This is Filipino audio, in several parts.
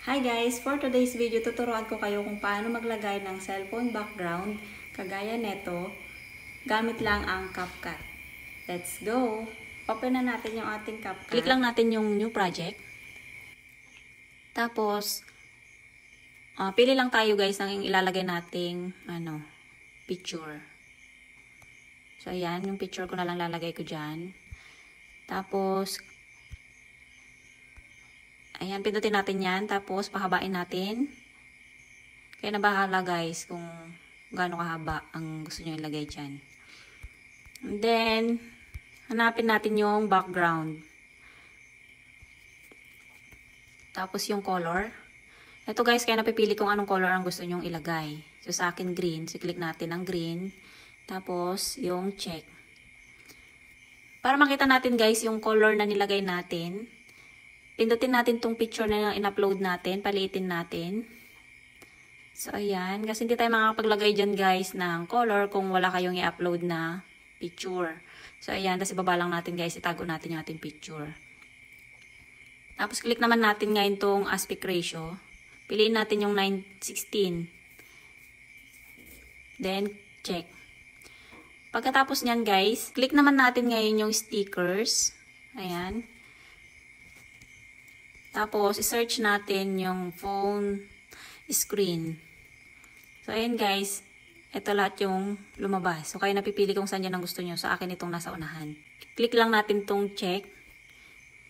Hi guys! For today's video, tuturuan ko kayo kung paano maglagay ng cellphone background kagaya neto gamit lang ang CapCut. Let's go! Open na natin yung ating CapCut. Click lang natin yung new project. Tapos, pili lang tayo guys ng ilalagay nating picture. So ayan, yung picture ko na lang lalagay ko dyan. Tapos, ayan, pindutin natin yan. Tapos, pahabain natin. Kaya na bahala guys kung gaano kahaba ang gusto nyo ilagay dyan. And then, hanapin natin yung background. Tapos, yung color. Ito guys, kaya napipili kung anong color ang gusto nyong ilagay. So, sa akin green. So, click natin ang green. Tapos, yung check. Para makita natin guys yung color na nilagay natin, pindutin natin tong picture na in-upload natin, paliitin natin. So, ayan. Kasi hindi tayo makakapaglagay dyan guys ng color kung wala kayong i-upload na picture. So, ayan. Tapos, ibaba lang natin guys. Itago natin yung ating picture. Tapos, click naman natin ngayon tong aspect ratio. Piliin natin yung 9:16. Then, check. Pagkatapos nyan guys, click naman natin ngayon yung stickers. Ayan. Tapos, i-search natin yung phone screen. So, ayan guys. Ito lahat yung lumabas. So, kayo napipili kung saan yan ang gusto nyo. Sa akin itong nasa unahan. Click lang natin tong check.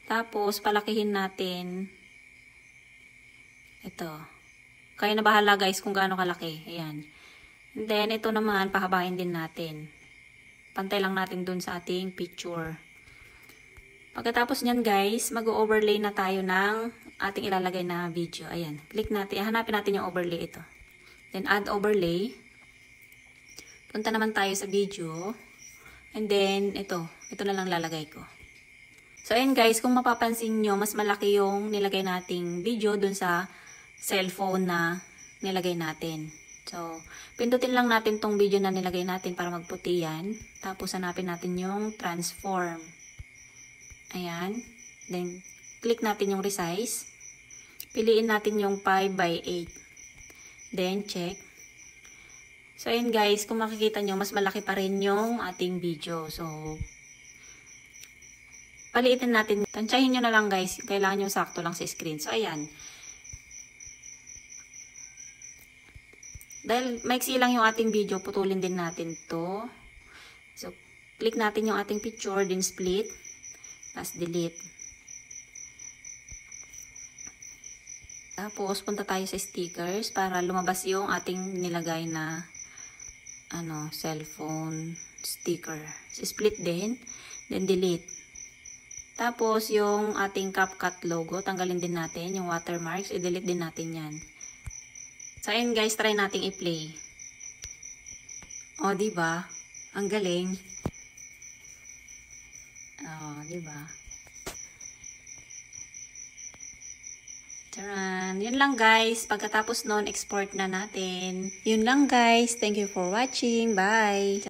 Tapos, palakihin natin ito. Kayo na bahala guys kung gaano kalaki. Ayan. And then, ito naman, pahabain din natin. Pantay lang natin dun sa ating picture. Pagkatapos nyan guys, mag-overlay na tayo ng ating ilalagay na video. Ayan. Click natin. Hanapin natin yung overlay ito. Then add overlay. Punta naman tayo sa video. And then ito. Ito na lang lalagay ko. So ayan guys, kung mapapansin nyo, mas malaki yung nilagay nating video dun sa cellphone na nilagay natin. So, pindutin lang natin tong video na nilagay natin para magputi yan. Tapos, hanapin natin yung transform. Ayan. Then, click natin yung resize. Piliin natin yung 5:8. Then, check. So, ayan guys. Kung makikita nyo, mas malaki pa rin yung ating video. So, paliitin natin. Tansyahin nyo na lang guys. Kailangan yung sakto lang sa screen. So, ayan. Dahil maiksi lang yung ating video, putulin din natin to. So, click natin yung ating picture, then split. Tapos, delete. Tapos, punta tayo sa stickers para lumabas yung ating nilagay na cellphone sticker. So, split din. Then, delete. Tapos, yung ating CapCut logo, tanggalin din natin. Yung watermarks, i-delete din natin yan. So, ayun guys, try nating i-play. O, diba? Ang galing. O, diba? Taran! Yun lang guys. Pagkatapos nun, export na natin. Yun lang guys. Thank you for watching. Bye!